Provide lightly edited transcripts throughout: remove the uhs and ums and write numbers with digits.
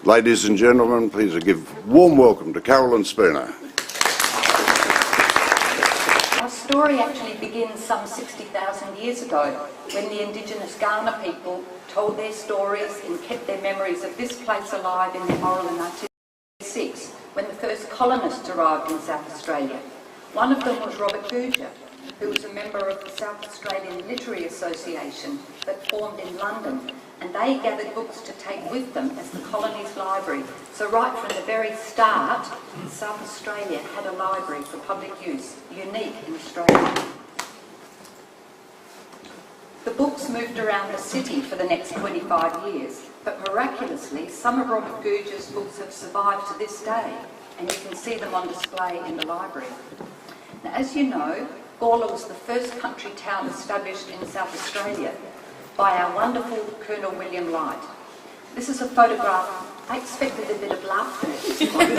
Ladies and gentlemen, please give a warm welcome to Carolyn Spooner. Our story actually begins some 60,000 years ago when the indigenous Gawler people told their stories and kept their memories of this place alive in their oral in 1906 when the first colonists arrived in South Australia. One of them was Robert Gouger, who was a member of the South Australian Literary Association that formed in London, and they gathered books to take with them as the colony's library. So right from the very start, South Australia had a library for public use, unique in Australia. The books moved around the city for the next 25 years, but miraculously, some of Robert Gouger's books have survived to this day, and you can see them on display in the library. Now, as you know, Gawler was the first country town established in South Australia by our wonderful Colonel William Light. This is a photograph. I expected a bit of laughter at this point.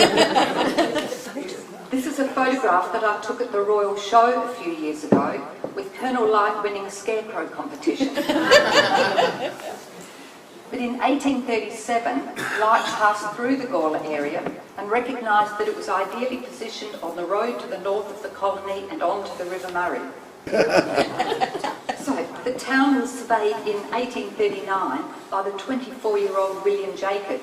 This is a photograph that I took at the Royal Show a few years ago with Colonel Light winning a scarecrow competition. But in 1837, Light passed through the Gawler area and recognised that it was ideally positioned on the road to the north of the colony and onto the River Murray. So, the town was surveyed in 1839 by the 24-year-old William Jacob.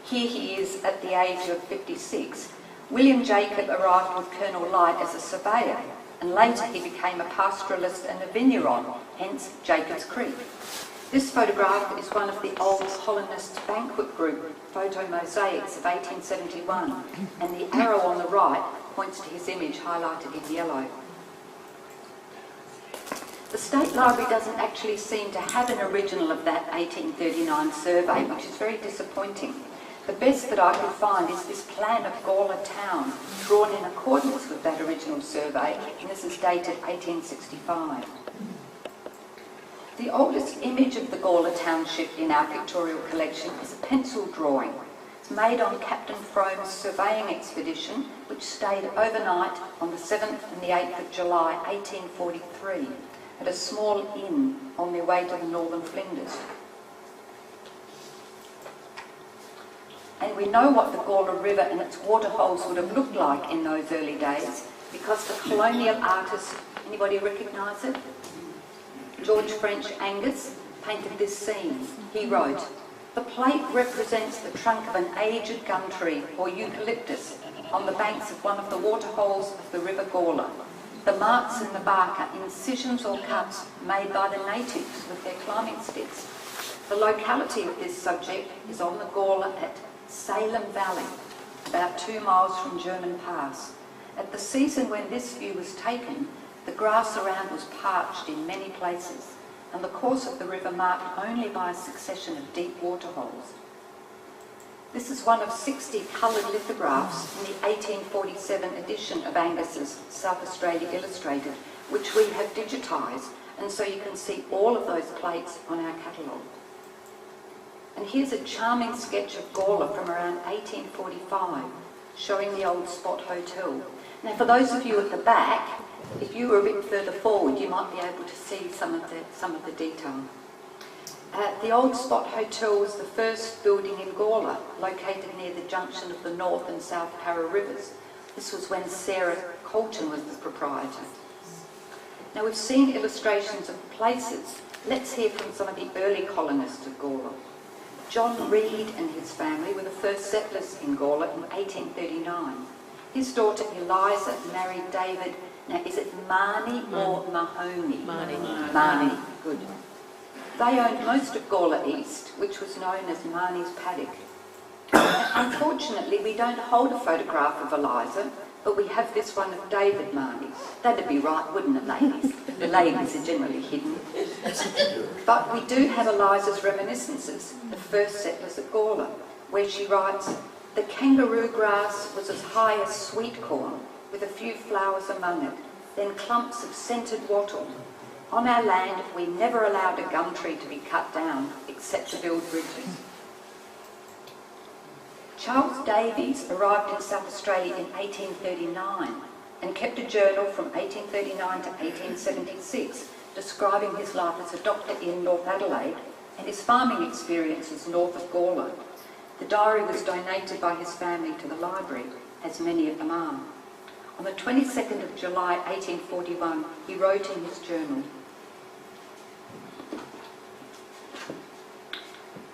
Here he is at the age of 56. William Jacob arrived with Colonel Light as a surveyor, and later he became a pastoralist and a vigneron, hence Jacob's Creek. This photograph is one of the old colonists' banquet group photo mosaics of 1871, and the arrow on the right points to his image highlighted in yellow. The State Library doesn't actually seem to have an original of that 1839 survey, which is very disappointing. The best that I could find is this plan of Gawler town, drawn in accordance with that original survey, and this is dated 1865. The oldest image of the Gawler township in our pictorial collection is a pencil drawing. It's made on Captain Frome's surveying expedition, which stayed overnight on the 7th and the 8th of July 1843 at a small inn on their way to the northern Flinders. And we know what the Gawler River and its waterholes would have looked like in those early days because the colonial artist, anybody recognise it? George French Angus painted this scene. He wrote, "The plate represents the trunk of an aged gum tree or eucalyptus on the banks of one of the waterholes of the River Gawler. The marks in the bark are incisions or cuts made by the natives with their climbing sticks. The locality of this subject is on the Gawler at Salem Valley, about 2 miles from German Pass. At the season when this view was taken, the grass around was parched in many places, and the course of the river marked only by a succession of deep waterholes." This is one of 60 coloured lithographs in the 1847 edition of Angus's South Australia Illustrated, which we have digitised, and so you can see all of those plates on our catalogue. And here's a charming sketch of Gawler from around 1845, showing the old Spot Hotel. Now, for those of you at the back, if you were a bit further forward, you might be able to see some of the detail. The old Spot Hotel was the first building in Gawler, located near the junction of the North and South Para rivers. This was when Sarah Colton was the proprietor. Now, we've seen illustrations of places. Let's hear from some of the early colonists of Gawler. John Reed and his family were the first settlers in Gawler in 1839. His daughter Eliza married David. Now, is it Marnie or Mahoney? Marnie, good. They owned most of Gawler East, which was known as Marnie's Paddock. Unfortunately, we don't hold a photograph of Eliza, but we have this one of David Marnie. That'd be right, wouldn't it, ladies? The ladies are generally hidden. But we do have Eliza's reminiscences, the first settlers at Gawler, where she writes, "The kangaroo grass was as high as sweet corn, with a few flowers among it, then clumps of scented wattle. On our land, we never allowed a gum tree to be cut down, except to build bridges." Charles Davies arrived in South Australia in 1839 and kept a journal from 1839 to 1876, describing his life as a doctor in North Adelaide and his farming experiences north of Gawler. The diary was donated by his family to the library, as many of them are. On the 22nd of July 1841, he wrote in his journal,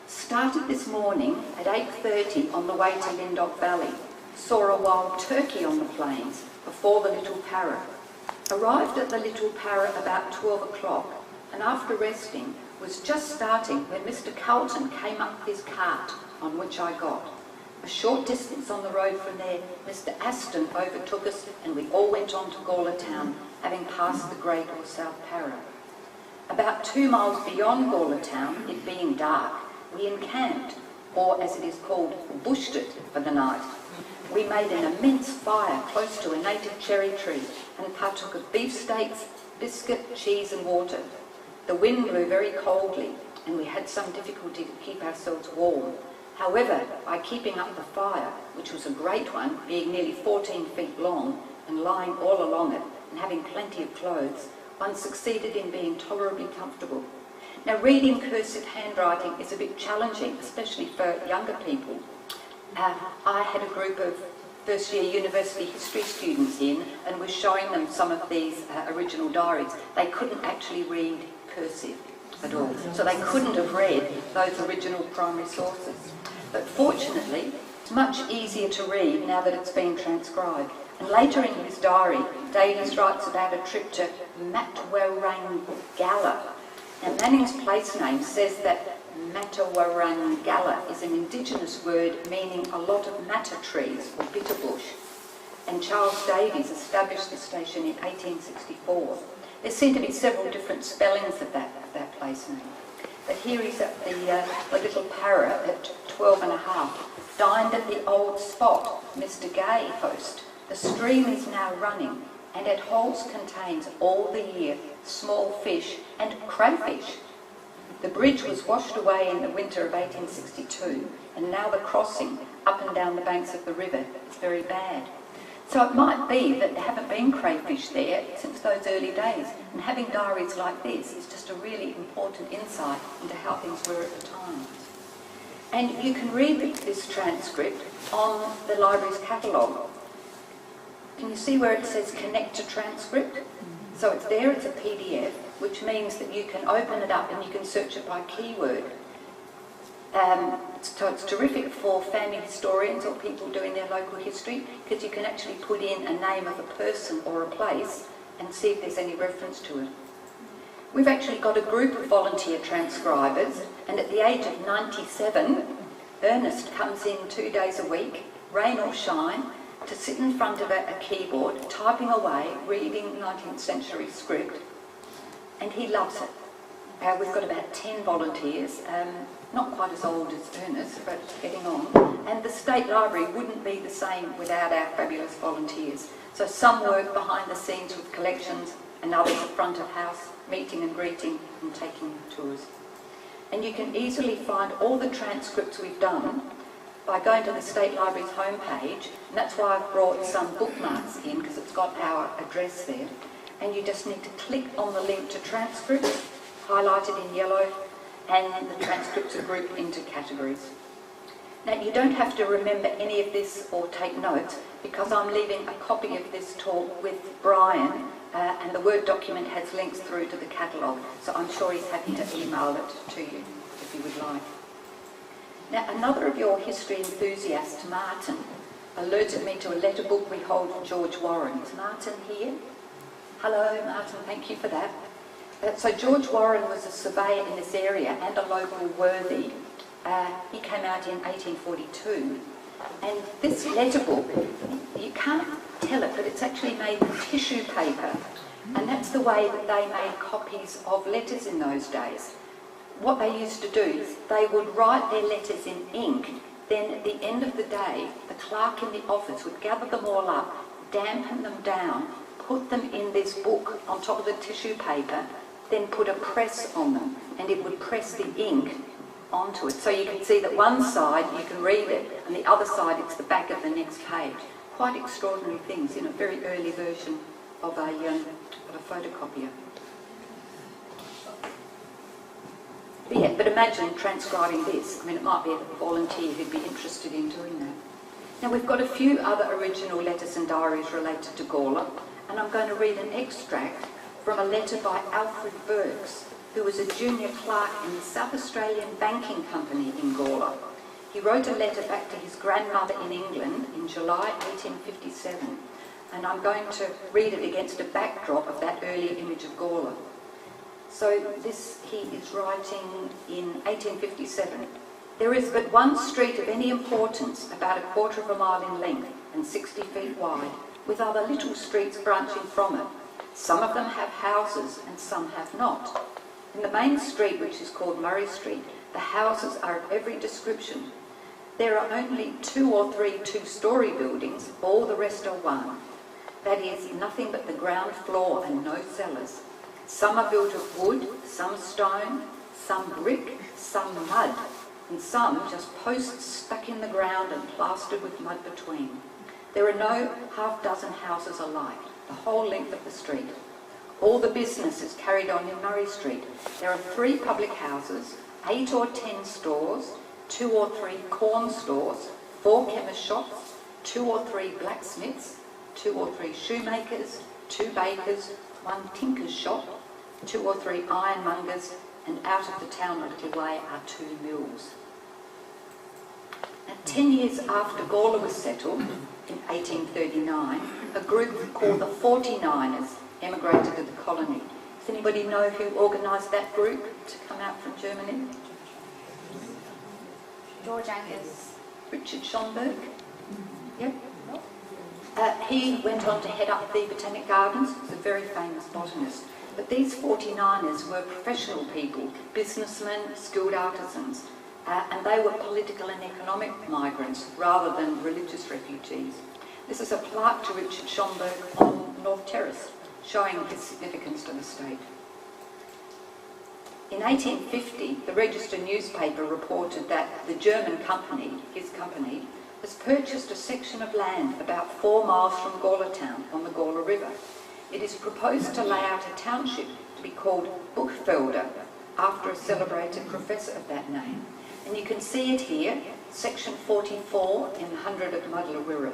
"Started this morning at 8:30 on the way to Lindog Valley. Saw a wild turkey on the plains before the Little Parra. Arrived at the Little Parra about 12 o'clock and after resting was just starting when Mr. Carlton came up with his cart on which I got. A short distance on the road from there, Mr. Aston overtook us and we all went on to Gawler town, having passed the Great or South Parra. About 2 miles beyond Gawler town, it being dark, we encamped, or as it is called, bushed it for the night. We made an immense fire close to a native cherry tree and partook of beefsteaks, biscuit, cheese and water. The wind blew very coldly and we had some difficulty to keep ourselves warm. However, by keeping up the fire, which was a great one, being nearly 14 feet long and lying all along it and having plenty of clothes, one succeeded in being tolerably comfortable. Now, reading cursive handwriting is a bit challenging, especially for younger people. I had a group of first-year university history students in and was showing them some of these original diaries. They couldn't actually read cursive at all, so they couldn't have read those original primary sources. But fortunately, it's much easier to read now that it's been transcribed. And later in his diary, Davies writes about a trip to Matwarangala. Now, Manning's place name says that Matwarangala is an indigenous word meaning a lot of matta trees or bitter bush. And Charles Davies established the station in 1864. There seem to be several different spellings of that place name. But here he's at the Little Parra at 12.5. Dined at the old spot, Mr. Gay host. The stream is now running and at holes contains all the year small fish and crayfish. The bridge was washed away in the winter of 1862 and now the crossing up and down the banks of the river is very bad. So it might be that there haven't been crayfish there since those early days, and having diaries like this is just a really important insight into how things were at the time. And you can read this transcript on the library's catalogue. Can you see where it says connect to transcript? So it's there, it's a PDF, which means that you can open it up and you can search it by keyword. So it's terrific for family historians or people doing their local history because you can actually put in a name of a person or a place and see if there's any reference to it. We've actually got a group of volunteer transcribers, and at the age of 97, Ernest comes in 2 days a week, rain or shine, to sit in front of a keyboard, typing away, reading 19th century script, and he loves it. We've got about 10 volunteers, not quite as old as Ernest, but getting on. And the State Library wouldn't be the same without our fabulous volunteers. So some work behind the scenes with collections, and others at front of house, meeting and greeting and taking tours. And you can easily find all the transcripts we've done by going to the State Library's homepage, and that's why I've brought some bookmarks in, because it's got our address there. And you just need to click on the link to transcripts, highlighted in yellow, and the transcripts are grouped into categories. Now, you don't have to remember any of this or take notes, because I'm leaving a copy of this talk with Brian, and the Word document has links through to the catalogue, so I'm sure he's happy to email it to you if you would like. Now, another of your history enthusiasts, Martin, alerted me to a letter book we hold for George Warren. Is Martin here? Hello, Martin, thank you for that. So George Warren was a surveyor in this area and a local worthy. He came out in 1842. And this letter book, you can't tell it, but it's actually made with tissue paper. And that's the way that they made copies of letters in those days. What they used to do is they would write their letters in ink. Then at the end of the day, the clerk in the office would gather them all up, dampen them down, put them in this book on top of the tissue paper, then put a press on them, and it would press the ink onto it. So you can see that one side you can read it, and the other side it's the back of the next page. Quite extraordinary things in a very early version of a photocopier. But imagine transcribing this. I mean, it might be a volunteer who'd be interested in doing that. Now, we've got a few other original letters and diaries related to Gawler, and I'm going to read an extract from a letter by Alfred Burks, who was a junior clerk in the South Australian Banking Company in Gawler. He wrote a letter back to his grandmother in England in July 1857, and I'm going to read it against a backdrop of that early image of Gawler. So he is writing in 1857. There is but one street of any importance, about a quarter of a mile in length and 60 feet wide, with other little streets branching from it. Some of them have houses and some have not. In the main street, which is called Murray Street, the houses are of every description. There are only 2 or 3 two-storey buildings, all the rest are one. That is, nothing but the ground floor and no cellars. Some are built of wood, some stone, some brick, some mud, and some just posts stuck in the ground and plastered with mud between. There are no half-dozen houses alike, the whole length of the street. All the business is carried on in Murray Street. There are 3 public houses, 8 or 10 stores, 2 or 3 corn stores, 4 chemist shops, 2 or 3 blacksmiths, 2 or 3 shoemakers, 2 bakers, 1 tinker's shop, 2 or 3 ironmongers, and out of the town a little way are 2 mills. Now, 10 years after Gawler was settled, in 1839, a group called the 49ers emigrated to the colony. Does anybody know who organised that group to come out from Germany? George Angus. Richard Schomburg. Yep. He went on to head up the Botanic Gardens. He was a very famous botanist. But these 49ers were professional people, businessmen, skilled artisans, and they were political and economic migrants rather than religious refugees. This is a plaque to Richard Schomburg on North Terrace, showing his significance to the state. In 1850, the Register newspaper reported that the German company, his company, has purchased a section of land about 4 miles from Gawler town on the Gawler River. It is proposed to lay out a township to be called Buchfelder, after a celebrated professor of that name. And you can see it here, section 44 in the 100 of Muddler Wirra.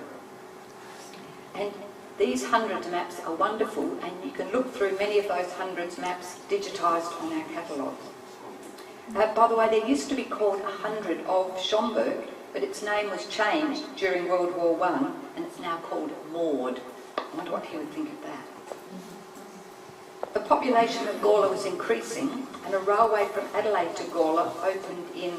And these 100 maps are wonderful, and you can look through many of those 100 maps digitised on our catalogue. By the way, there used to be called 100 of Schomburg, but its name was changed during World War I, and it's now called Maud. I wonder what he would think of that. The population of Gawler was increasing, and a railway from Adelaide to Gawler opened in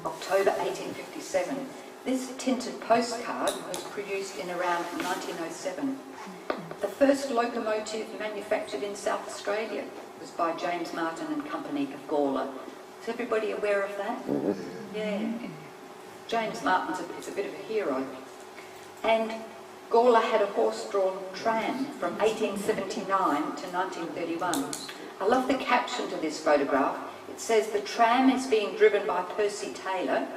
October 1857. This tinted postcard was produced in around 1907. The first locomotive manufactured in South Australia was by James Martin and Company of Gawler. Is everybody aware of that? Yeah. James Martin's is a bit of a hero. And Gawler had a horse-drawn tram from 1879 to 1931. I love the caption to this photograph. It says, "The tram is being driven by Percy Taylor,"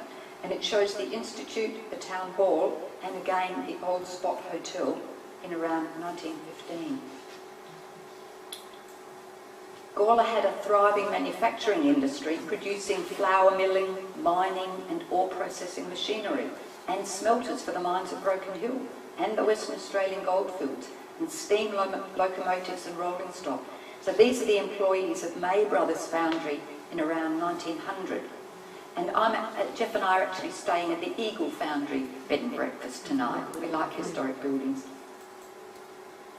and it shows the Institute, the Town Hall, and again the Old Spot Hotel in around 1915. Gawler had a thriving manufacturing industry, producing flour milling, mining and ore processing machinery, and smelters for the mines of Broken Hill and the Western Australian goldfields, and steam locomotives and rolling stock. So these are the employees of May Brothers Foundry in around 1900. And Jeff and I are actually staying at the Eagle Foundry bed and breakfast tonight. We like historic buildings.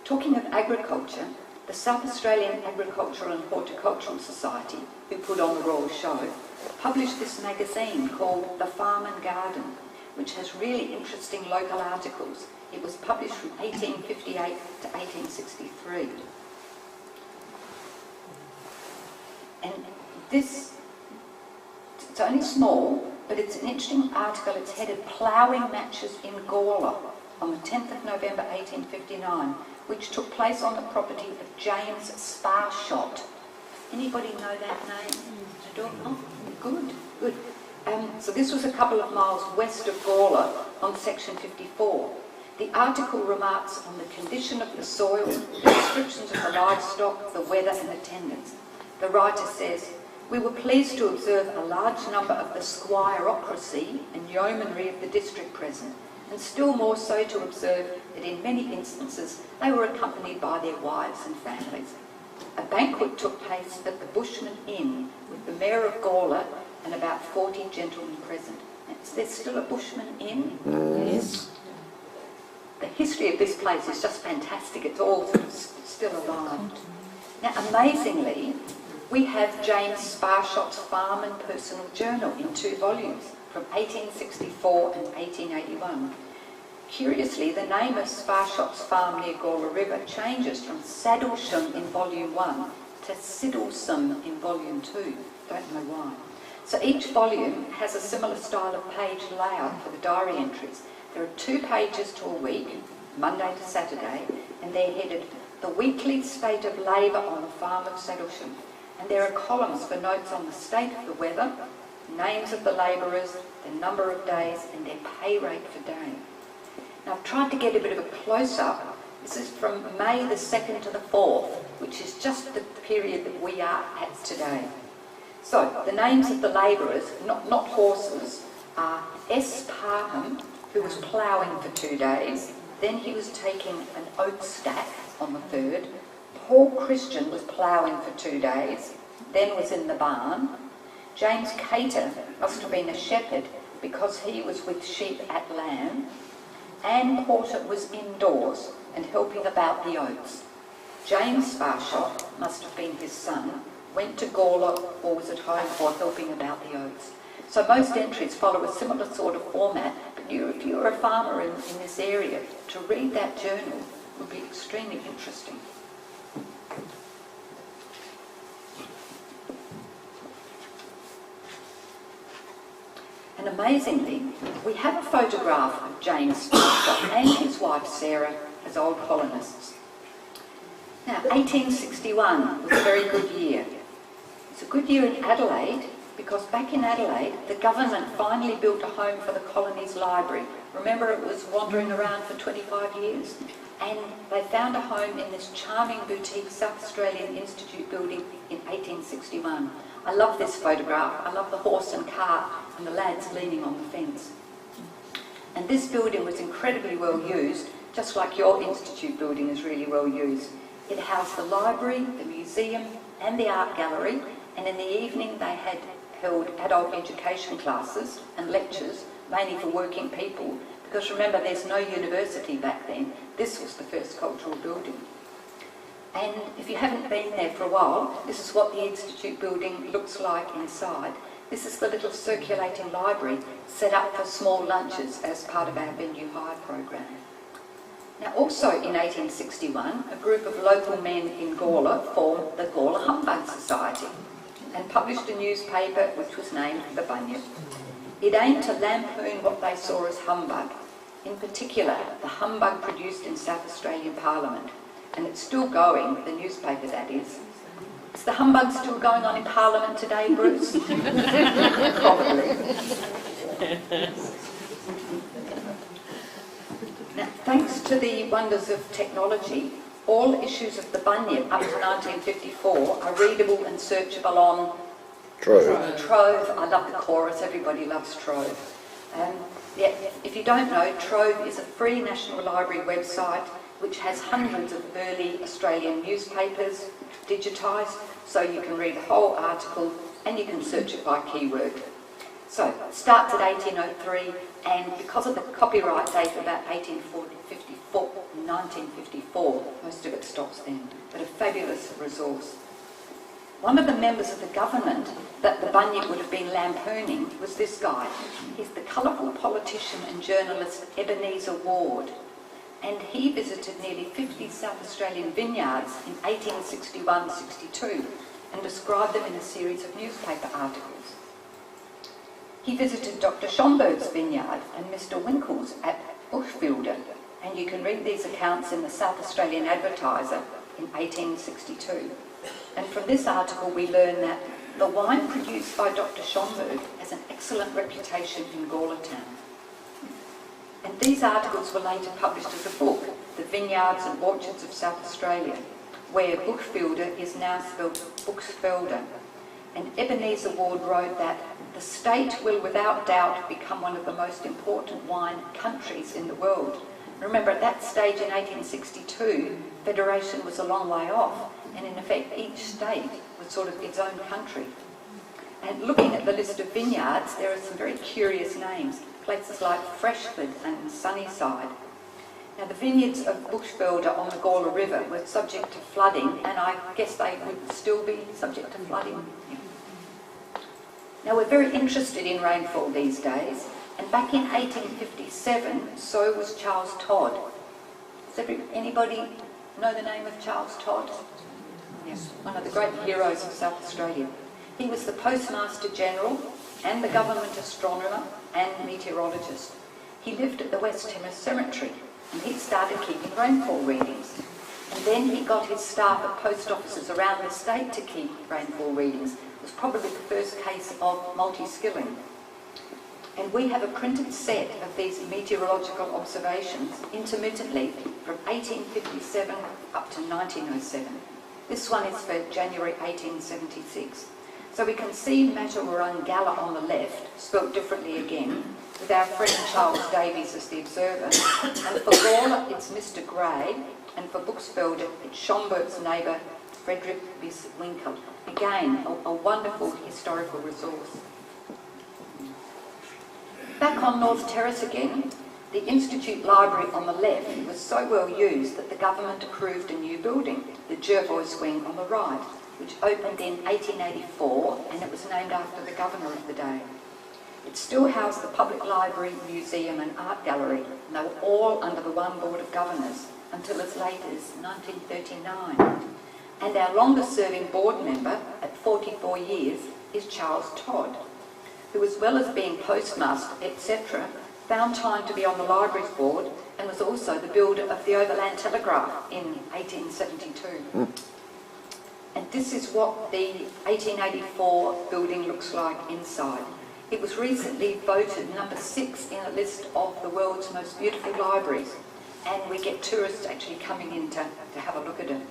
Talking of agriculture, the South Australian Agricultural and Horticultural Society, who put on the Royal Show, published this magazine called The Farm and Garden, which has really interesting local articles. It was published from 1858 to 1863. And this, it's only small, but it's an interesting article. It's headed "Ploughing Matches in Gawler" on the 10th of November 1859, which took place on the property of James Sparshott. Anybody know that name? Oh, good, good. So this was a couple of miles west of Gawler on section 54. The article remarks on the condition of the soil, the descriptions of the livestock, the weather and attendance. The writer says, We were pleased to observe a large number of the squireocracy and yeomanry of the district present, and still more so to observe that in many instances they were accompanied by their wives and families. A banquet took place at the Bushman Inn with the Mayor of Gawler and about 40 gentlemen present. Is there still a Bushman Inn? Yes. The history of this place is just fantastic. It's all sort of still alive. Now, amazingly, we have James Sparshot's Farm and Personal Journal in 2 volumes from 1864 and 1881. Curiously, the name of Sparshot's farm near Gawler River changes from Saddlesham in Volume 1 to Siddlesham in Volume 2. Don't know why. So each volume has a similar style of page layout for the diary entries. There are 2 pages to a week, Monday to Saturday, and they're headed The Weekly State of Labour on the Farm of Saddlesham. And there are columns for notes on the state of the weather, names of the labourers, the number of days, and their pay rate for day. Now, I've tried to get a bit of a close-up. This is from May the 2nd to the 4th, which is just the period that we are at today. So, the names of the labourers, not horses, are S. Parham, who was ploughing for 2 days. Then he was taking an oat stack on the 3rd. Paul Christian was ploughing for 2 days, then was in the barn. James Cater must have been a shepherd because he was with sheep at Lamb. Anne Porter was indoors and helping about the oats. James Sparshot must have been his son, went to Gawler or was at home or helping about the oats. So most entries follow a similar sort of format, but if you're a farmer in this area, to read that journal would be extremely interesting. And amazingly, we have a photograph of James Sparshot and his wife Sarah as old colonists. Now, 1861 was a very good year. It's a good year in Adelaide because back in Adelaide, the government finally built a home for the colony's library. Remember, it was wandering around for 25 years? And they found a home in this charming boutique South Australian Institute building in 1861. I love this photograph. I love the horse and cart and the lads leaning on the fence. And this building was incredibly well used, just like your institute building is really well used. It housed the library, the museum and the art gallery, and in the evening they had held adult education classes and lectures, mainly for working people, because remember there's no university back then. This was the first cultural building. And if you haven't been there for a while, this is what the Institute building looks like inside. This is the little circulating library set up for small lunches as part of our venue hire program. Now also in 1861, a group of local men in Gawler formed the Gawler Humbug Society and published a newspaper which was named The Bunyip. It aimed to lampoon what they saw as humbug, in particular the humbug produced in South Australian Parliament. And it's still going, the newspaper that is. Is the humbug still going on in Parliament today, Bruce? Probably. Now, thanks to the wonders of technology, all issues of the Bunyip up to 1954 are readable and searchable on Trove. Trove. I love the chorus, everybody loves Trove. Yeah, if you don't know, Trove is a free National Library website which has hundreds of early Australian newspapers digitised, so you can read the whole article and you can search it by keyword. So it starts at 1803, and because of the copyright date of about 1954, most of it stops then, but a fabulous resource. One of the members of the government that the Bunyip would have been lampooning was this guy. He's the colourful politician and journalist Ebenezer Ward. And he visited nearly 50 South Australian vineyards in 1861-62 and described them in a series of newspaper articles. He visited Dr. Schomburg's vineyard and Mr. Winkle's at Bushfielder, and you can read these accounts in the South Australian Advertiser in 1862. And from this article we learn that the wine produced by Dr. Schomburg has an excellent reputation in Gawler Town. And these articles were later published as a book, The Vineyards and Orchards of South Australia, where Bushfielder is now spelled Buxfelder. And Ebenezer Ward wrote that the state will without doubt become one of the most important wine countries in the world. Remember, at that stage in 1862, federation was a long way off, and in effect each state was sort of its own country. And looking at the list of vineyards, there are some very curious names, places like Freshford and Sunnyside. Now, the vineyards of Bushvelder on the Gawler River were subject to flooding, and I guess they would still be subject to flooding. Now, we're very interested in rainfall these days, and back in 1857, so was Charles Todd. Does anybody know the name of Charles Todd? Yes, one of the great heroes of South Australia. He was the Postmaster General and the government astronomer and meteorologist. He lived at the West Timor Cemetery, and he started keeping rainfall readings. And then he got his staff at post offices around the state to keep rainfall readings. It was probably the first case of multi-skilling. And we have a printed set of these meteorological observations intermittently from 1857 up to 1907. This one is for January 1876. So we can see Matarurungala on the left, spelt differently again, with our friend Charles Davies as the observer. And for Gawler, it's Mr. Gray, and for Buxfelder, it's Schomburg's neighbour, Frederick Bis Winkel. Again, a wonderful historical resource. Back on North Terrace again, the Institute Library on the left was so well used that the government approved a new building, the Jervois Wing on the right, which opened in 1884, and it was named after the governor of the day. It still housed the Public Library, Museum and Art Gallery, and they were all under the one Board of Governors until as late as 1939. And our longest-serving board member, at 44 years, is Charles Todd, who, as well as being postmaster, etc., found time to be on the library's board and was also the builder of the Overland Telegraph in 1872. And this is what the 1884 building looks like inside. It was recently voted number 6 in a list of the world's most beautiful libraries, and we get tourists actually coming in to have a look at it.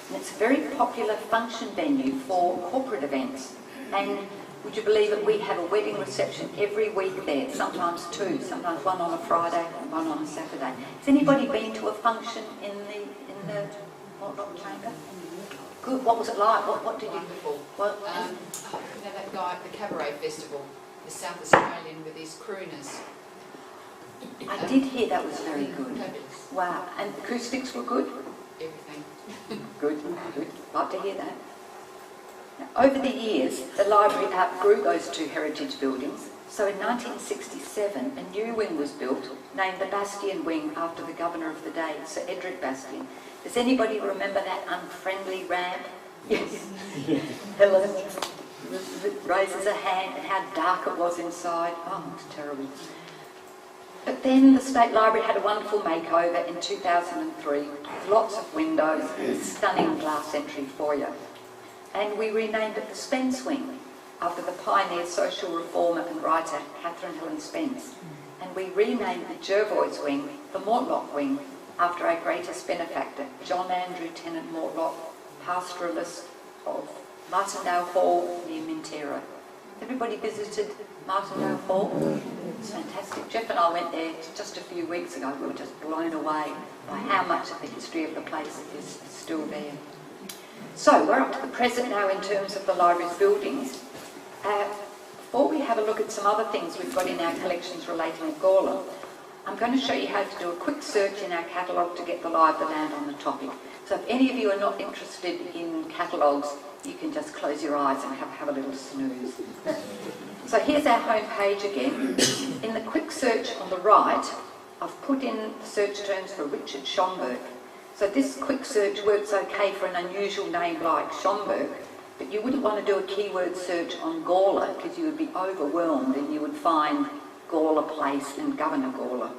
And it's a very popular function venue for corporate events. And would you believe it, we have a wedding reception every week there, sometimes 2, sometimes one on a Friday and one on a Saturday. Has anybody been to a function in the Mortlock Chamber? Good. What was it like? What did you? Wonderful. Well, you know that guy at the Cabaret Festival, the South Australian with his crooners. I did hear that was very good. Fabulous. Wow. And acoustics were good? Everything. Good. Like to hear that. Now, over the years, the library outgrew those 2 heritage buildings. So in 1967, a new wing was built, named the Bastion Wing after the governor of the day, Sir Edric Bastion. Does anybody remember that unfriendly ramp? Yes. Helen raises a hand, and how dark it was inside. Oh, it was terrible. But then the State Library had a wonderful makeover in 2003, with lots of windows and a stunning glass entry foyer. And we renamed it the Spence Wing, after the pioneer social reformer and writer Catherine Helen Spence. And we renamed the Jervois Wing the Mortlock Wing, after our greatest benefactor, John Andrew Tennant Mortlock, pastoralist of Martindale Hall near Mintera. Everybody visited Martindale Hall? It's fantastic. Jeff and I went there just a few weeks ago. We were just blown away by how much of the history of the place is still there. So we're up to the present now in terms of the library's buildings. Before we have a look at some other things we've got in our collections relating to Gawler, I'm going to show you how to do a quick search in our catalogue to get the lie of the land on the topic. So if any of you are not interested in catalogues, you can just close your eyes and have a little snooze. So here's our home page again. In the quick search on the right, I've put in search terms for Richard Schomburg. So this quick search works okay for an unusual name like Schomburg, but you wouldn't want to do a keyword search on Gawler because you would be overwhelmed and you would find Gawler Place and Governor Gawler.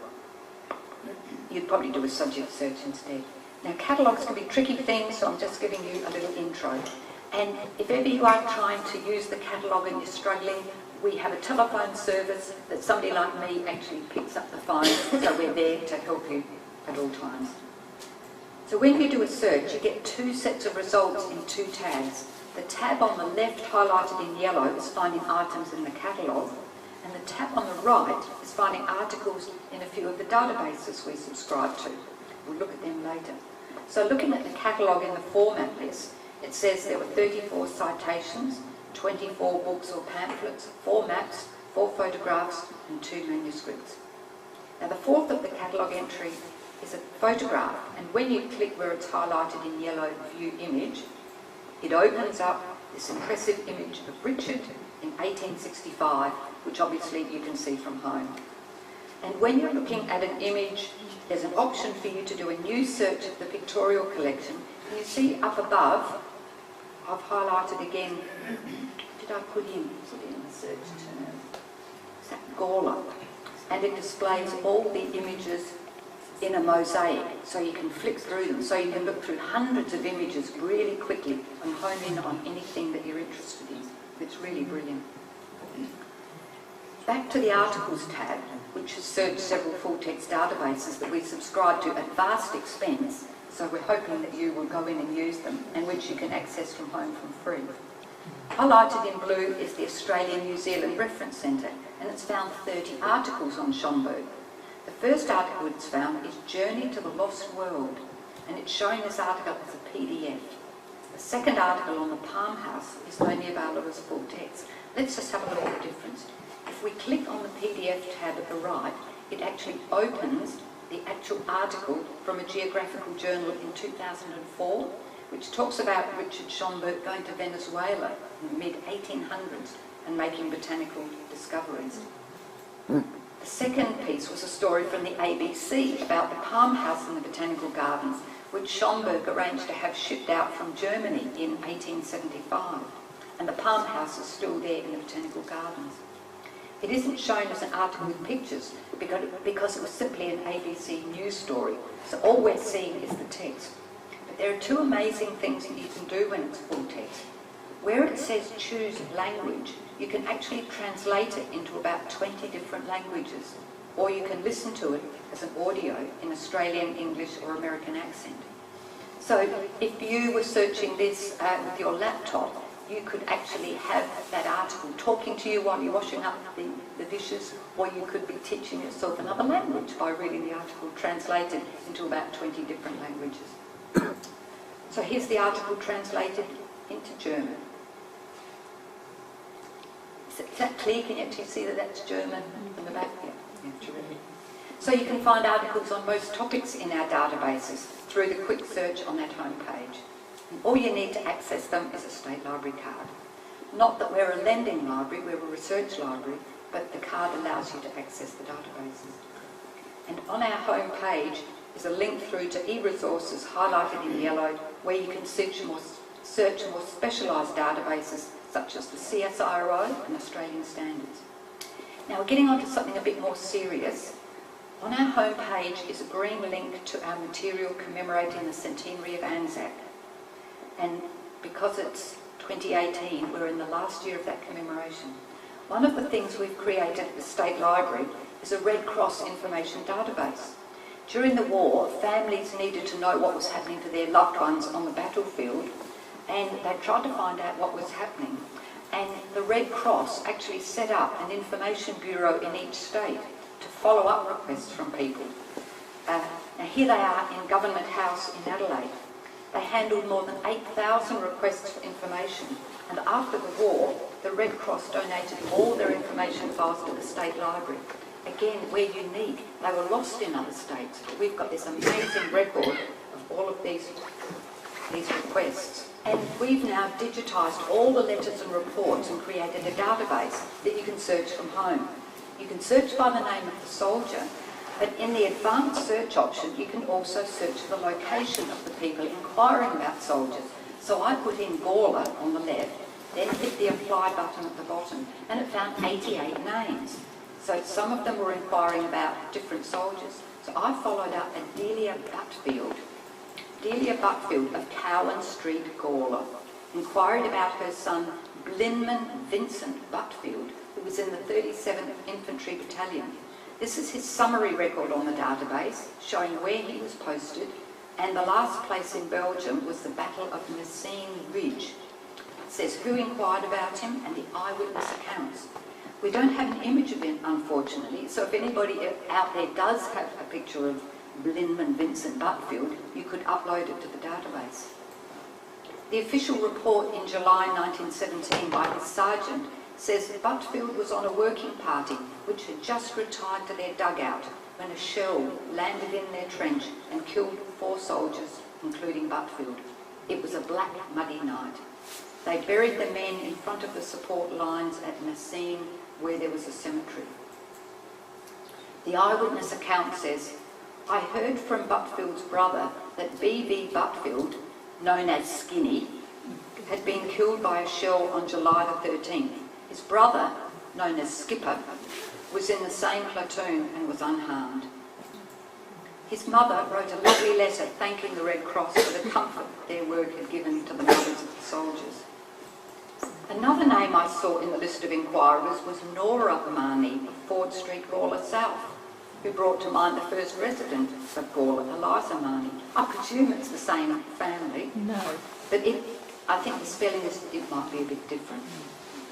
You'd probably do a subject search instead. Now, catalogues can be tricky things, so I'm just giving you a little intro. And if ever you are trying to use the catalogue and you're struggling, we have a telephone service that somebody like me actually picks up the phone, so we're there to help you at all times. So when you do a search, you get 2 sets of results in 2 tabs. The tab on the left, highlighted in yellow, is finding items in the catalogue, and the tab on the right is finding articles in a few of the databases we subscribe to. We'll look at them later. So looking at the catalogue in the format list, it says there were 34 citations, 24 books or pamphlets, 4 maps, 4 photographs and 2 manuscripts. Now the fourth of the catalogue entry is a photograph, and when you click where it's highlighted in yellow, View Image, it opens up this impressive image of Richard in 1865, which obviously you can see from home. And when you're looking at an image, there's an option for you to do a new search of the pictorial collection. And you see up above, I've highlighted again, did I put in the search term? Is that Gawler? And it displays all the images in a mosaic, so you can flick through them, so you can look through hundreds of images really quickly and hone in on anything that you're interested in. It's really brilliant. Back to the Articles tab, which has searched several full-text databases that we subscribe to at vast expense, so we're hoping that you will go in and use them, and which you can access from home for free. Highlighted in blue is the Australian-New Zealand Reference Centre, and it's found 30 articles on Schomburg. The first article it's found is Journey to the Lost World, and it's showing this article as a PDF. The second article on the Palm House is only available as full text. Let's just have a look at the difference. If we click on the PDF tab at the right, it actually opens the actual article from a geographical journal in 2004, which talks about Richard Schomburg going to Venezuela in the mid-1800s and making botanical discoveries. The second piece was a story from the ABC about the Palm House in the Botanical Gardens, which Schomburg arranged to have shipped out from Germany in 1875. And the Palm House is still there in the Botanical Gardens. It isn't shown as an article with pictures because it was simply an ABC news story, so all we're seeing is the text. But there are 2 amazing things that you can do when it's full text. Where it says choose language, you can actually translate it into about 20 different languages, or you can listen to it as an audio in Australian, English or American accent. So if you were searching this with your laptop, you could actually have that article talking to you while you're washing up the dishes, or you could be teaching yourself another language by reading the article translated into about 20 different languages. So here's the article translated into German. Is that clear? Can you actually see that that's German in the back? Yeah, terrific. So you can find articles on most topics in our databases through the quick search on that home page. And all you need to access them is a State Library card. Not that we're a lending library, we're a research library, but the card allows you to access the databases. And on our home page is a link through to e-resources highlighted in yellow, where you can search more specialised databases such as the CSIRO and Australian Standards. Now we're getting on to something a bit more serious. On our home page is a green link to our material commemorating the centenary of Anzac. And because it's 2018, we're in the last year of that commemoration. One of the things we've created at the State Library is a Red Cross information database. During the war, families needed to know what was happening to their loved ones on the battlefield, and they tried to find out what was happening. And the Red Cross actually set up an information bureau in each state to follow up requests from people. Now here they are in Government House in Adelaide. They handled more than 8,000 requests for information, and after the war, the Red Cross donated all their information files to the State Library. Again, we're unique. They were lost in other states, but we've got this amazing record of all of these requests. And we've now digitised all the letters and reports and created a database that you can search from home. You can search by the name of the soldier, but in the advanced search option, you can also search for the location of the people inquiring about soldiers. So I put in Gawler on the left, then hit the apply button at the bottom, and it found 88 names. So some of them were inquiring about different soldiers. So I followed up a Delia Butfield of Cowan Street, Gawler, inquired about her son Blinman Vincent Butfield, who was in the 37th Infantry Battalion. This is his summary record on the database, showing where he was posted, and the last place in Belgium was the Battle of Messines Ridge. It says who inquired about him and the eyewitness accounts. We don't have an image of him, unfortunately, so if anybody out there does have a picture of Linman Vincent Butfield, you could upload it to the database. The official report in July 1917 by his sergeant says that Butfield was on a working party which had just retired to their dugout when a shell landed in their trench and killed 4 soldiers, including Butfield. It was a black, muddy night. They buried the men in front of the support lines at Messine, where there was a cemetery. The eyewitness account says, I heard from Butfield's brother that B.V. Butfield, known as Skinny, had been killed by a shell on July the 13th. His brother, known as Skipper, was in the same platoon and was unharmed. His mother wrote a lovely letter thanking the Red Cross for the comfort their work had given to the mothers of the soldiers. Another name I saw in the list of inquirers was Nora Marnie of Ford Street, Gawler South, who brought to mind the first resident of Gawler, Eliza Marnie. I presume it's the same family. No. But I think the spelling it might be a bit different.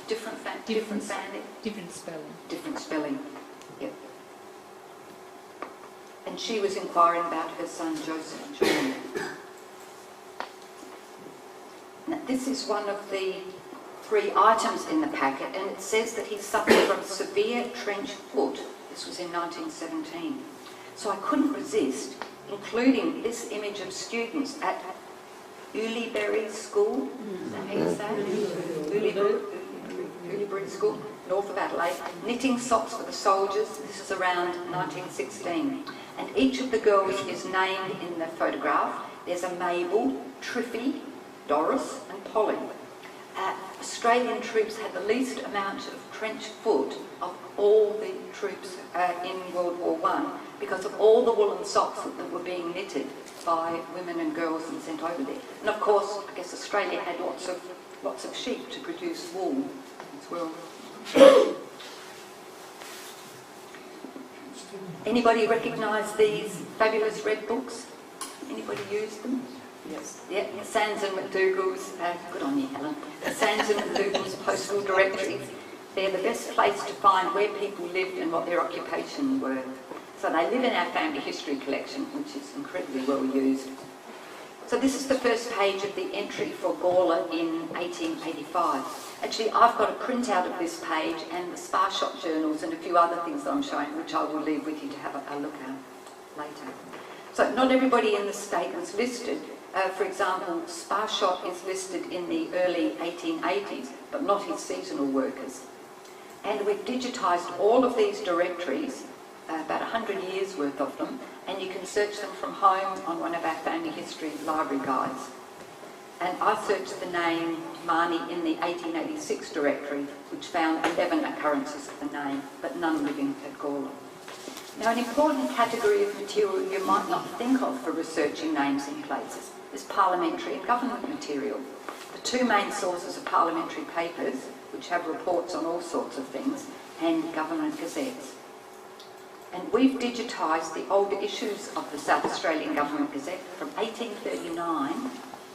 Different family? Different spelling. Different spelling, yep. And she was inquiring about her son Joseph John. Now, this is one of the 3 items in the packet, and it says that he suffered from severe trench foot. This was in 1917. So I couldn't resist including this image of students at Uliberry School. Is that how you say it? Uliberry School, north of Adelaide, knitting socks for the soldiers. This is around 1916. And each of the girls is named in the photograph. There's a Mabel, Triffy, Doris and Polly. Australian troops had the least amount of trench foot of all the troops in World War I because of all the woolen socks that were being knitted by women and girls and sent over there. And of course, I guess Australia had lots of sheep to produce wool as well. Anybody recognise these fabulous red books? Anybody use them? Yes. Yeah, Sands and McDougall's, good on you, Helen. Sands and McDougall's postal directories. They're the best place to find where people lived and what their occupations were. So they live in our family history collection, which is incredibly well used. So this is the first page of the entry for Gawler in 1885. Actually, I've got a printout of this page and the Spar Shot journals and a few other things that I'm showing, which I will leave with you to have a look at later. So not everybody in the state was listed. For example, Spar Shot is listed in the early 1880s, but not his seasonal workers. And we've digitised all of these directories, about 100 years worth of them, and you can search them from home on one of our family history library guides. And I searched the name Marnie in the 1886 directory, which found 11 occurrences of the name, but none living at Gawler. Now, an important category of material you might not think of for researching names in places is parliamentary and government material. The 2 main sources are parliamentary papers, which have reports on all sorts of things, and government gazettes. And we've digitised the older issues of the South Australian Government Gazette from 1839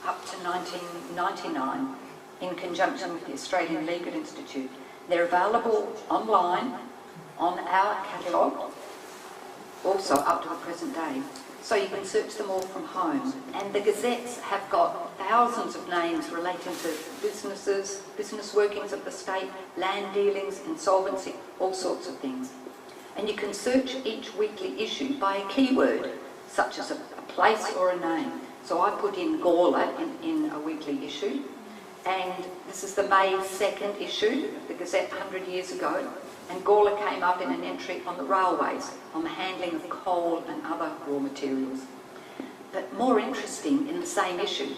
up to 1999 in conjunction with the Australian Legal Institute. They're available online on our catalogue, also up to the present day. So you can search them all from home. And the gazettes have got thousands of names relating to businesses, business workings of the state, land dealings, insolvency, all sorts of things. And you can search each weekly issue by a keyword, such as a place or a name. So I put in Gawler in a weekly issue. And this is the May 2nd issue of the Gazette 100 years ago. And Gawler came up in an entry on the railways, on the handling of coal and other raw materials. But more interesting, in the same issue,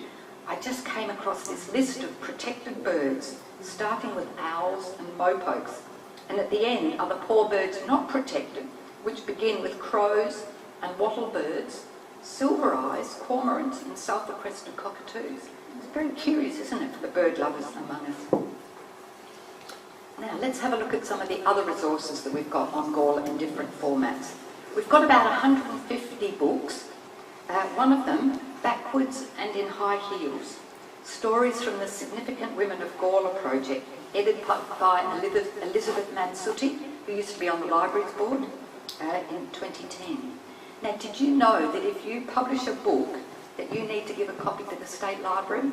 I just came across this list of protected birds, starting with owls and mopokes. And at the end are the poor birds not protected, which begin with crows and wattlebirds, silver eyes, cormorants and sulphur-crested cockatoos. It's very curious, isn't it, for the bird lovers among us? Now, let's have a look at some of the other resources that we've got on Gawler in different formats. We've got about 150 books, one of them backwards and in high heels. Stories from the Significant Women of Gawler project, edited by Elizabeth Matsuti, who used to be on the libraries board, in 2010. Now, did you know that if you publish a book, that you need to give a copy to the State Library?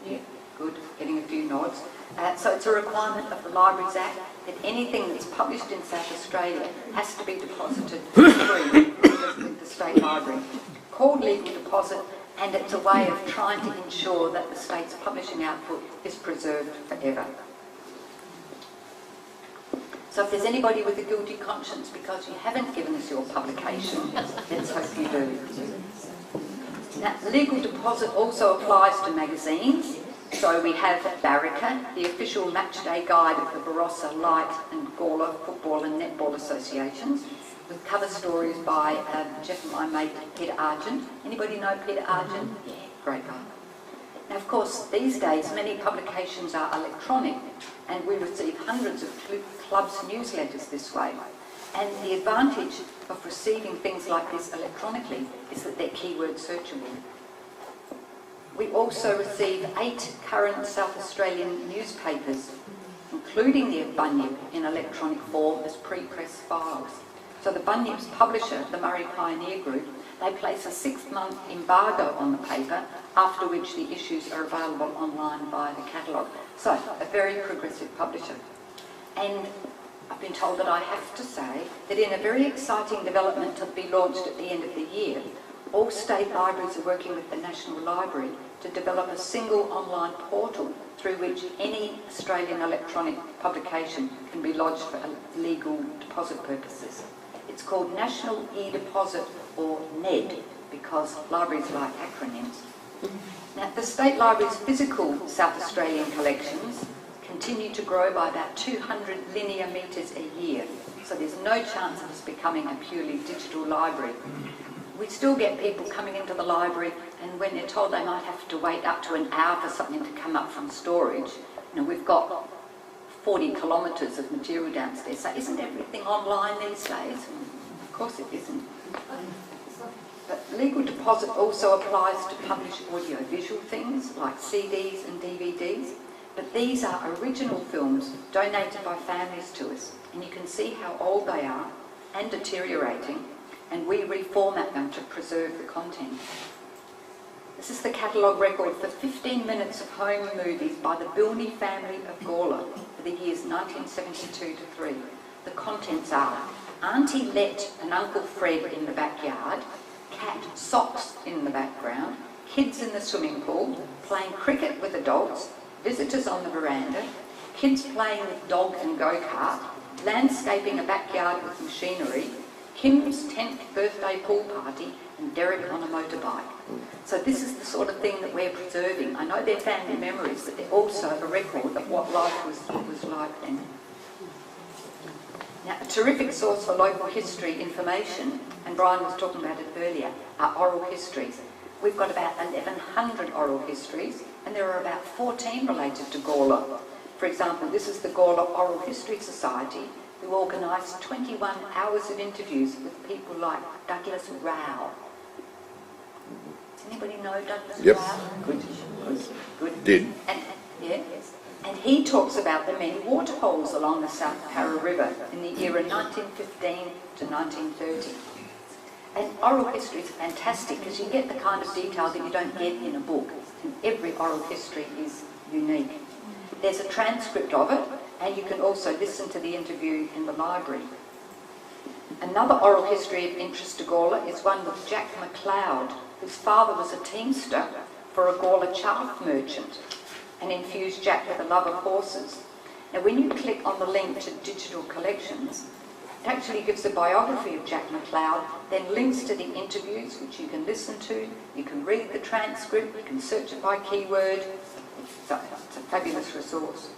Yeah, good, getting a few nods. So it's a requirement of the Libraries Act that anything that's published in South Australia has to be deposited free with the State Library. Called legal deposit, and it's a way of trying to ensure that the state's publishing output is preserved forever. So if there's anybody with a guilty conscience because you haven't given us your publication, let's hope you do. Now, legal deposit also applies to magazines. So we have Barrica, the official matchday guide of the Barossa, Light and Gawler Football and Netball Associations, with cover stories by Jeff and my mate Peter Argent. Anybody know Peter Argent? Yeah, great guy. Now, of course, these days many publications are electronic, and we receive hundreds of clubs' newsletters this way. And the advantage of receiving things like this electronically is that they're keyword searchable. We also receive 8 current South Australian newspapers, including the Bunyip, in electronic form as pre-press files. So the Bunyip's publisher, the Murray Pioneer Group, they place a 6-month embargo on the paper, after which the issues are available online via the catalogue. So, a very progressive publisher. And I've been told that I have to say that in a very exciting development to be launched at the end of the year, all state libraries are working with the National Library to develop a single online portal through which any Australian electronic publication can be lodged for legal deposit purposes. It's called National E-Deposit, or NED, because libraries like acronyms. Now, the State Library's physical South Australian collections continue to grow by about 200 linear metres a year, so there's no chance of us becoming a purely digital library. We still get people coming into the library, and when they're told they might have to wait up to an hour for something to come up from storage, you know, we've got 40 kilometres of material downstairs, so isn't everything online these days? Of course it isn't. But legal deposit also applies to publish audio-visual things like CDs and DVDs, but these are original films donated by families to us, and you can see how old they are and deteriorating, and we reformat them to preserve the content. This is the catalogue record for 15 minutes of home movies by the Bilney family of Gawler for the years 1972 to 3. The contents are Auntie Let and Uncle Fred in the backyard, cat Socks in the background, kids in the swimming pool, playing cricket with adults, visitors on the veranda, kids playing with dog and go-kart, landscaping a backyard with machinery, Kim's 10th birthday pool party, and Derek on a motorbike. So this is the sort of thing that we're preserving. I know they're family memories, but they're also a record of what life was like then. Now, a terrific source for local history information, and Brian was talking about it earlier, are oral histories. We've got about 1,100 oral histories, and there are about 14 related to Gawler. For example, this is the Gawler Oral History Society, who organised 21 hours of interviews with people like Douglas Rao. Does anybody know Douglas Rao? Good. Did. And he talks about the many waterholes along the South Para River in the era 1915 to 1930. And oral history is fantastic because you get the kind of detail that you don't get in a book. And every oral history is unique. There's a transcript of it, and you can also listen to the interview in the library. Another oral history of interest to Gawler is one with Jack McLeod, whose father was a teamster for a Gawler chaff merchant, and infused Jack with a love of horses. Now, when you click on the link to digital collections, it actually gives a biography of Jack McLeod, then links to the interviews, which you can listen to, you can read the transcript, you can search it by keyword. It's a fabulous resource.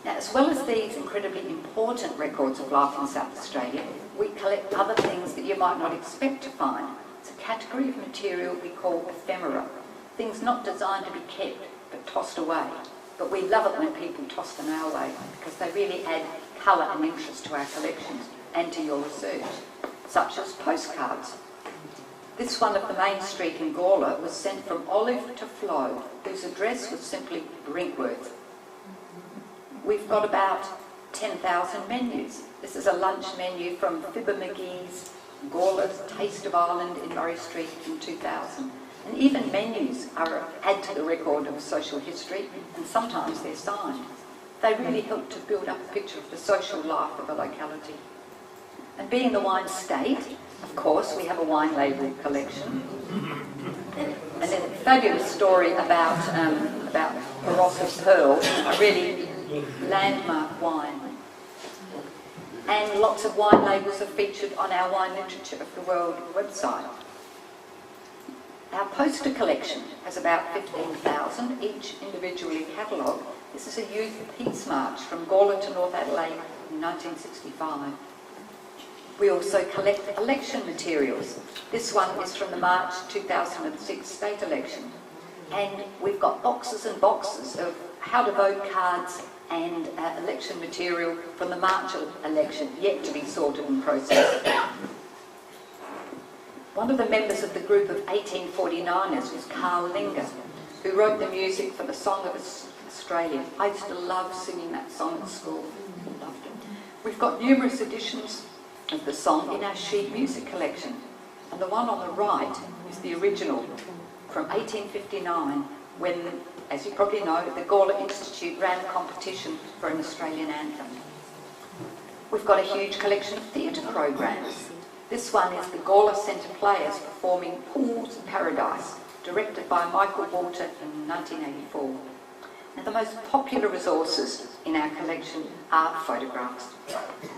Now, as well as these incredibly important records of life in South Australia, we collect other things that you might not expect to find. It's a category of material we call ephemera, things not designed to be kept, but tossed away. But we love it when people toss them our way, because they really add colour and interest to our collections and to your research, such as postcards. This one of the main street in Gawler was sent from Olive to Flo, whose address was simply Brinkworth. We've got about 10,000 menus. This is a lunch menu from Fibber McGee's Gawler's Taste of Ireland in Murray Street in 2000. And even menus add to the record of social history, and sometimes they're signed. They really help to build up a picture of the social life of a locality. And being the wine state, of course, we have a wine label collection. And then a fabulous story about Barossa Pearl, a really landmark wine. And lots of wine labels are featured on our Wine Literature of the World website. Our poster collection has about 15,000, each individually catalogued. This is a youth peace march from Gawler to North Adelaide in 1965. We also collect election materials. This one is from the March 2006 state election. And we've got boxes and boxes of how to vote cards and election material from the March election, yet to be sorted and processed. One of the members of the group of 1849ers was Carl Linger, who wrote the music for the Song of Australia. I used to love singing that song at school. Loved it. We've got numerous editions of the song in our sheet music collection. And the one on the right is the original from 1859, when, as you probably know, the Gawler Institute ran a competition for an Australian anthem. We've got a huge collection of theatre programs. This one is the Gawler Centre Players performing Paul's Paradise, directed by Michael Walter in 1984. Now, the most popular resources in our collection are photographs.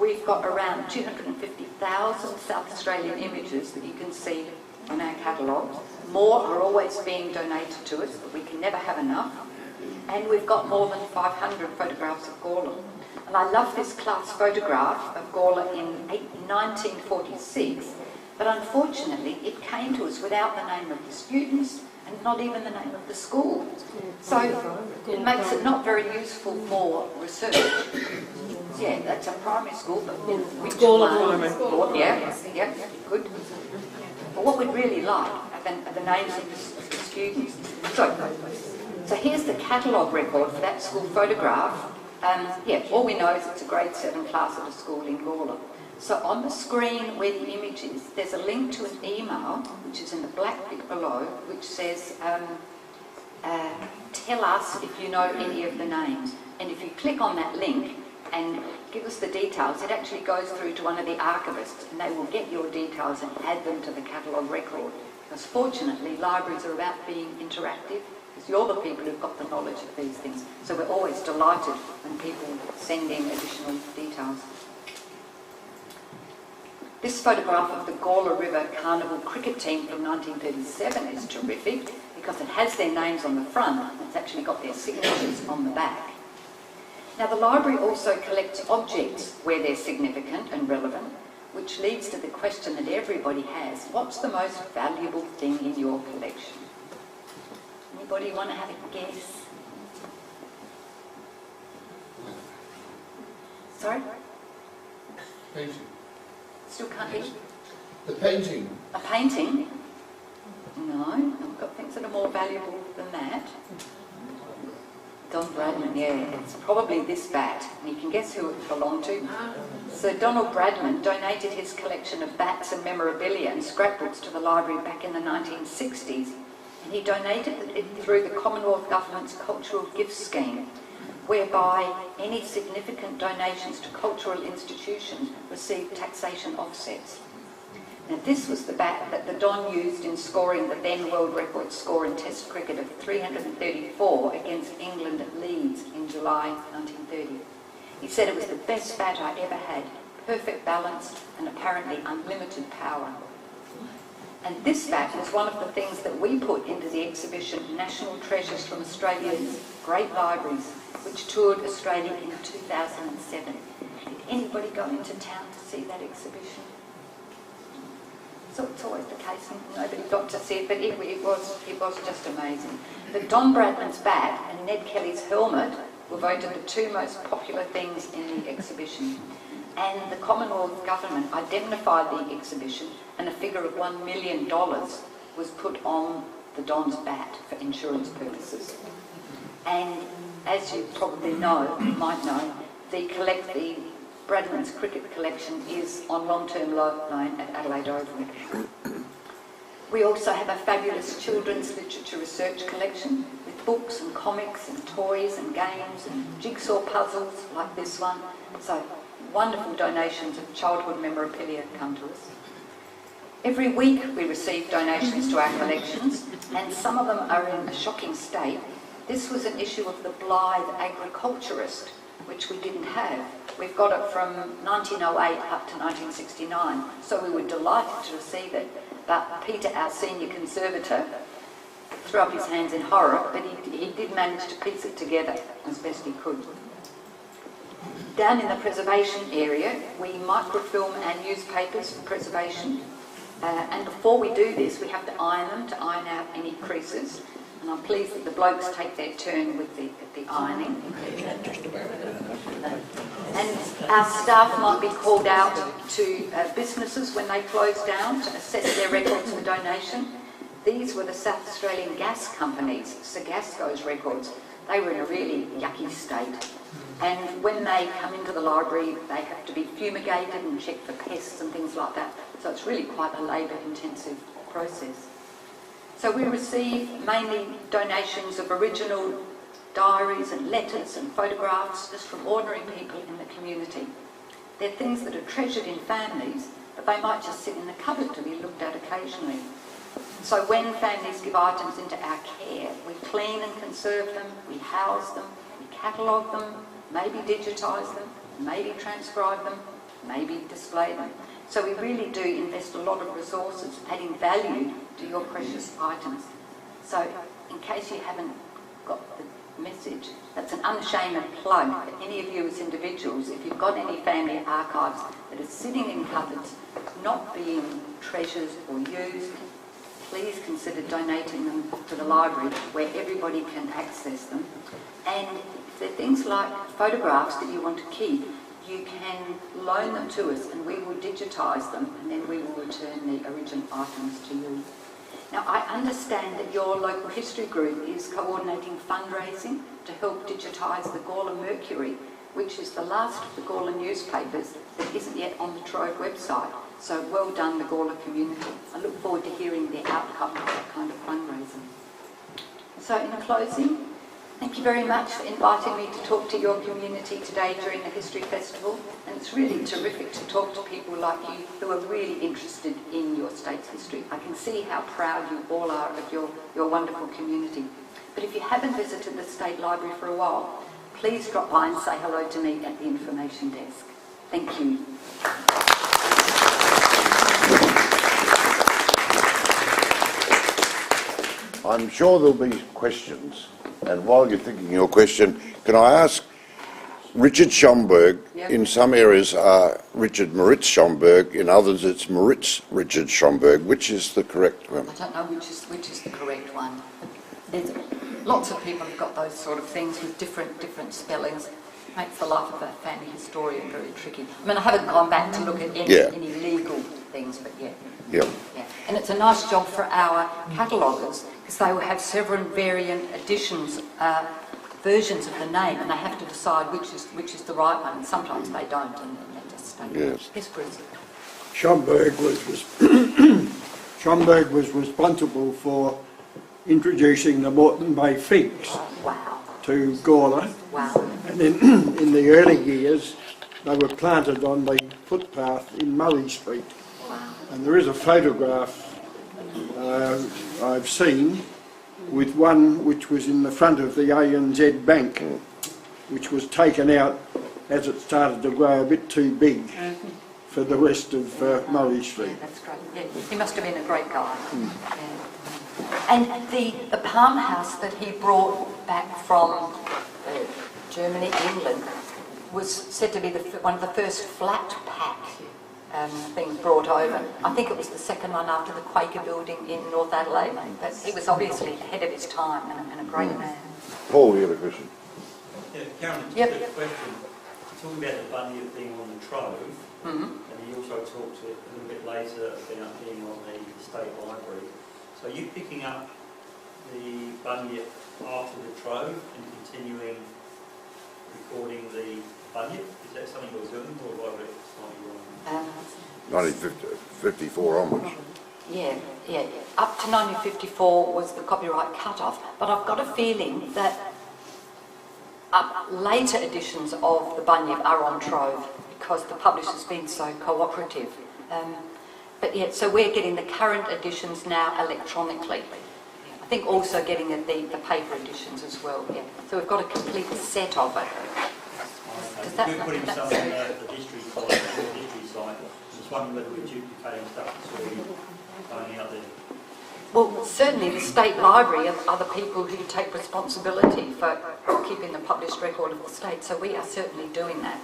We've got around 250,000 South Australian images that you can see on our catalogue. More are always being donated to us, but we can never have enough. And we've got more than 500 photographs of Gawler. And I love this class photograph of Gawler in 1946, but unfortunately it came to us without the name of the students and not even the name of the school. So it makes it not very useful for research. Yeah, that's a primary school, but which one? Yeah, good. But what we'd really like are the names of the students. So here's the catalogue record for that school photograph. All we know is it's a grade 7 class at a school in Gawler. So on the screen where the image is, there's a link to an email, which is in the black bit below, which says, tell us if you know any of the names. And if you click on that link and give us the details, it actually goes through to one of the archivists, and they will get your details and add them to the catalogue record. Because fortunately, libraries are about being interactive, because you're the people who've got the knowledge of these things. So we're always delighted when people send in additional details. This photograph of the Gawler River Carnival cricket team from 1937 is terrific, because it has their names on the front, and it's actually got their signatures on the back. Now, the library also collects objects where they're significant and relevant, which leads to the question that everybody has: what's the most valuable thing in your collection? Anybody want to have a guess? Sorry? Painting. Still can't hear? The painting. A painting? No, I've got things that are more valuable than that. Don Bradman, yeah, it's probably this bat, and you can guess who it belonged to. Sir Donald Bradman donated his collection of bats and memorabilia and scrapbooks to the library back in the 1960s, and he donated it through the Commonwealth Government's Cultural Gifts Scheme, whereby any significant donations to cultural institutions received taxation offsets. Now, this was the bat that the Don used in scoring the then world record score in Test cricket of 334 against England at Leeds in July 1930. He said it was the best bat I ever had, perfect balance and apparently unlimited power. And this bat was one of the things that we put into the exhibition National Treasures from Australia's Great Libraries, which toured Australia in 2007. Did anybody go into town to see that exhibition? So it's always the case, and nobody got to see it, but it was just amazing. But Don Bradman's bat and Ned Kelly's helmet were voted the two most popular things in the exhibition. And the Commonwealth Government identified the exhibition, and a figure of $1 million was put on the Don's bat for insurance purposes. And as you probably might know, the Bradman's cricket collection is on long-term loan at Adelaide Oval. We also have a fabulous children's literature research collection with books and comics and toys and games and jigsaw puzzles like this one. So wonderful donations of childhood memorabilia come to us. Every week we receive donations to our collections, and some of them are in a shocking state. This was an issue of the Blythe Agriculturist, which we didn't have. We've got it from 1908 up to 1969, so we were delighted to receive it. But Peter, our senior conservator, threw up his hands in horror, but he did manage to piece it together as best he could. Down in the preservation area, we microfilm our newspapers for preservation. And before we do this, we have to iron them to iron out any creases. And I'm pleased that the blokes take their turn with the ironing. And our staff might be called out to businesses when they close down to assess their records for donation. These were the South Australian gas companies, Sagasco's records. They were in a really yucky state. And when they come into the library, they have to be fumigated and checked for pests and things like that. So it's really quite a labour-intensive process. So we receive mainly donations of original diaries and letters and photographs just from ordinary people in the community. They're things that are treasured in families, but they might just sit in the cupboard to be looked at occasionally. So when families give items into our care, we clean and conserve them, we house them, we catalogue them, maybe digitise them, maybe transcribe them, maybe display them. So we really do invest a lot of resources adding value to your precious items. So in case you haven't got the message, that's an unashamed plug for any of you as individuals. If you've got any family archives that are sitting in cupboards, not being treasured or used, please consider donating them to the library where everybody can access them. And if they're things like photographs that you want to keep, you can loan them to us and we will digitise them, and then we will return the original items to you. Now, I understand that your local history group is coordinating fundraising to help digitise the Gawler Mercury, which is the last of the Gawler newspapers that isn't yet on the Trove website. So well done, the Gawler community. I look forward to hearing the outcome of that kind of fundraising. So in closing, thank you very much for inviting me to talk to your community today during the History Festival. And it's really terrific to talk to people like you who are really interested in your state's history. I can see how proud you all are of your wonderful community. But if you haven't visited the State Library for a while, please drop by and say hello to me at the information desk. Thank you. I'm sure there'll be questions. And while you're thinking your question, can I ask, Richard Schomburg, Yep. in some areas are Richard Moritz Schomburg, in others it's Moritz Richard Schomburg. Which is the correct one? I don't know which is the correct one. There's lots of people have got those sort of things with different spellings. Makes the life of a family historian very tricky. I mean, I haven't gone back to look at any legal things, but yeah. And it's a nice job for our cataloguers, because they will have several variant editions, versions of the name, and they have to decide which is the right one. And sometimes they don't, and they just stay. Yes. Yes, Bruce. Schomburg was responsible for introducing the Moreton Bay figs Wow. to Gawler, Wow. and then in the early years they were planted on the footpath in Murray Street. Wow. And there is a photograph I've seen with one which was in the front of the ANZ Bank, which was taken out as it started to grow a bit too big for the rest of Murray Street. Yeah, that's great. Yeah, he must have been a great guy. Yeah. And the palm house that he brought back from Germany, England, was said to be one of the first flat pack things brought over. I think it was the second one after the Quaker building in North Adelaide. But he was obviously ahead of his time and a great man. Paul, you have a question? Yeah, Carolyn, Yep. just a question. talking about the bunyip being on the trove, Mhm. and he also talked a little bit later about being on the State Library. So are you picking up the bunyip after the trove and continuing recording the bunyip? Is that something you're doing, or have I read it slightly wrong? 1954 onwards. Yeah. Up to 1954 was the copyright cut-off, but I've got a feeling that later editions of the bunyip are on trove because the publisher's been so cooperative. But yeah, so we're getting the current editions now electronically. I think also getting the paper editions as well. Yeah. So we've got a complete set of it. Does that- You're putting some on the history site. Just wondering whether we're duplicating stuff that's already going out there. Well, certainly the State Library are the people who take responsibility for keeping the published record of the state, so we are certainly doing that.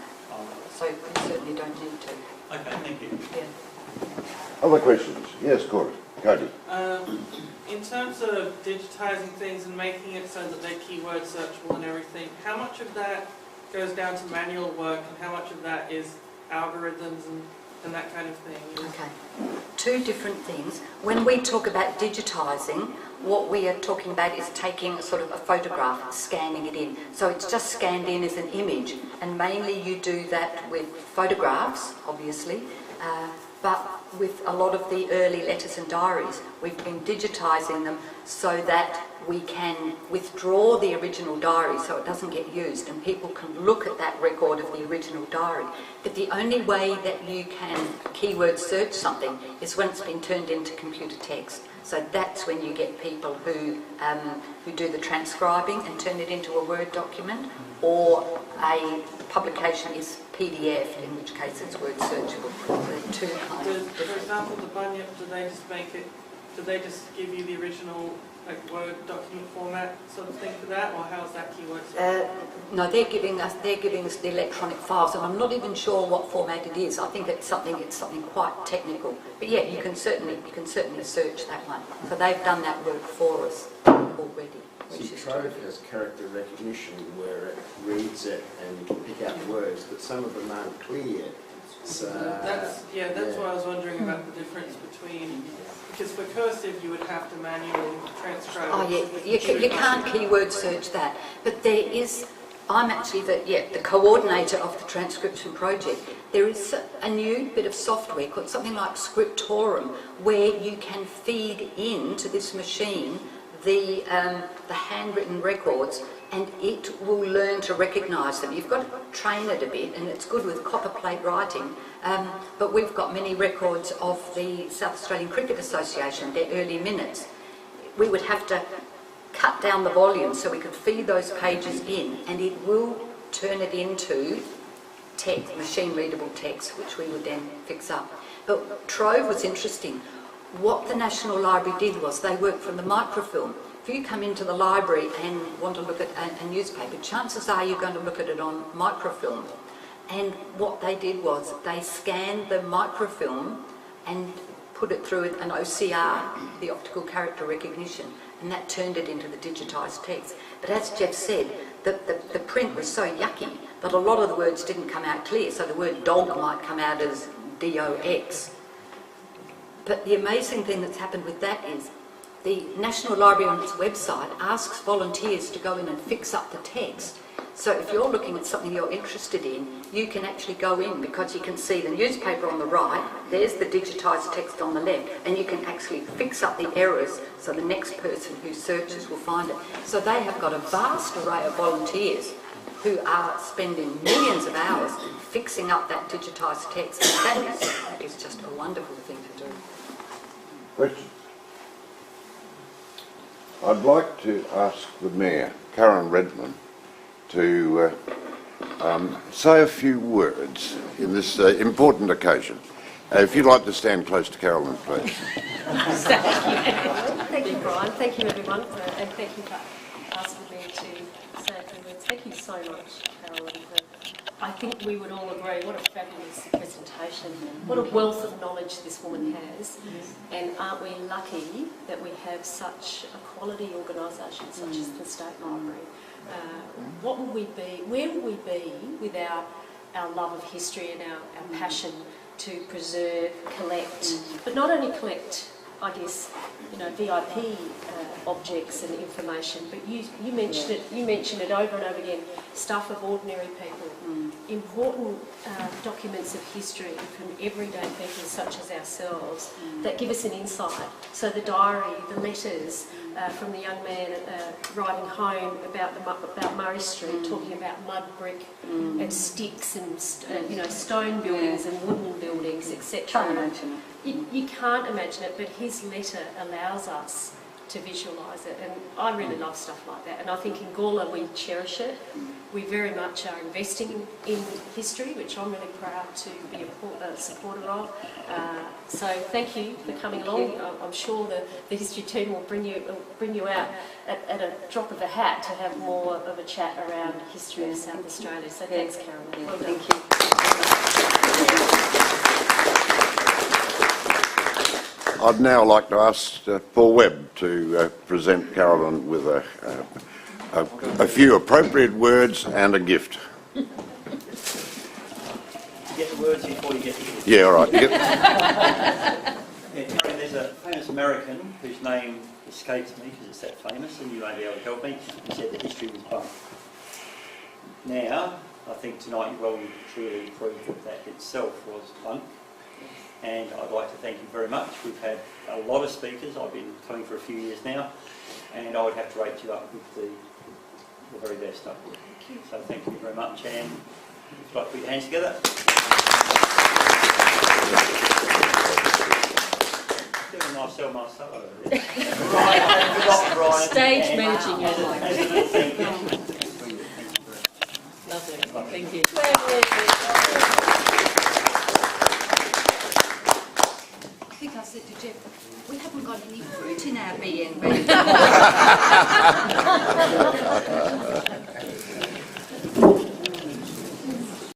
So we certainly don't need to. Okay, thank you. Yeah. Other questions? Yes, Cody. In terms of digitising things and making it so that they're keyword searchable and everything, how much of that goes down to manual work and how much of that is algorithms and that kind of thing? Okay. Two different things. When we talk about digitising, what we are talking about is taking sort of a photograph, scanning it in. So it's just scanned in as an image, and mainly you do that with photographs, obviously, but with a lot of the early letters and diaries, we've been digitising them so that we can withdraw the original diary so it doesn't get used and people can look at that record of the original diary. But the only way that you can keyword search something is when it's been turned into computer text. So that's when you get people who do the transcribing and turn it into a Word document, or a publication is PDF, in which case it's word searchable. The two kinds of For different. example, the bunyip, do they just give you the original Word document format sort of thing for that, or how's that keyword search? No, they're giving us the electronic files, and I'm not even sure what format it is. I think it's something quite technical. But yeah, you can certainly search that one. So they've done that work for us already. Which is Trove has character recognition where it reads it and you can pick out words, but some of them aren't clear. So That's why I was wondering about the difference between, because for cursive you would have to manually transcribe. Oh yeah, you can't keyword search that. But there is, I'm actually the coordinator of the transcription project. There is a new bit of software called something like Scriptorum, where you can feed into this machine the handwritten records, and it will learn to recognise them. You've got to train it a bit, and it's good with copper plate writing. But we've got many records of the South Australian Cricket Association, their early minutes. We would have to cut down the volume so we could feed those pages in, and it will turn it into text, machine-readable text, which we would then fix up. But Trove was interesting. What the National Library did was they worked from the microfilm. If you come into the library and want to look at a newspaper, chances are you're going to look at it on microfilm. And what they did was they scanned the microfilm and put it through an OCR, the optical character recognition, and that turned it into the digitised text. But as Jeff said, the print was so yucky that a lot of the words didn't come out clear, so the word dog might come out as D-O-X. But the amazing thing that's happened with that is the National Library on its website asks volunteers to go in and fix up the text. So if you're looking at something you're interested in, you can actually go in because you can see the newspaper on the right, there's the digitised text on the left, and you can actually fix up the errors so the next person who searches will find it. So they have got a vast array of volunteers who are spending millions of hours fixing up that digitised text, and that is just a wonderful thing to do. Questions? I'd like to ask the Mayor, Karen Redman, to say a few words in this important occasion. If you'd like to stand close to Carolyn, please. Thank you, Brian. Thank you, everyone, and thank you for asking me to say a few words. Thank you so much, Carolyn. I think we would all agree, what a fabulous presentation. What a wealth of knowledge this woman has. And aren't we lucky that we have such a quality organisation such as the State Library? What will we be, where will we be without our love of history and our passion to preserve, collect, but not only collect, I guess, VIP objects and information, but you mentioned it over and over again, stuff of ordinary people, important documents of history from everyday people such as ourselves that give us an insight. So the diary, the letters from the young man writing home about Murray Street, talking about mud brick and sticks and stone buildings and wooden buildings, etc. Can't imagine it. You can't imagine it, but his letter allows us to visualise it, and I really love stuff like that. And I think in Gawler we cherish it. We very much are investing in history, which I'm really proud to be a supporter of. So thank you for coming along. I'm sure the history team will bring you out at a drop of a hat to have more of a chat around history of South Australia. So thanks, Carolyn. Well done. Thank you. I'd now like to ask Paul Webb to present Carolyn with a few appropriate words and a gift. You get the words before you get the gift. Yeah, all right. Yeah, Carolyn, there's a famous American whose name escapes me because it's that famous, and you may be able to help me. He said the history was bunk. Now, I think tonight you well truly proved that itself was bunk. And I'd like to thank you very much. We've had a lot of speakers. I've been coming for a few years now, and I would have to rate you up with the very best. So thank you very much, and if you'd like to put your hands together. Doing a nice sell over there. Brian, Stage managing you. As a little thank you. Lovely. Thank you. I think I said to Jeff, we haven't got any fruit in our B&B.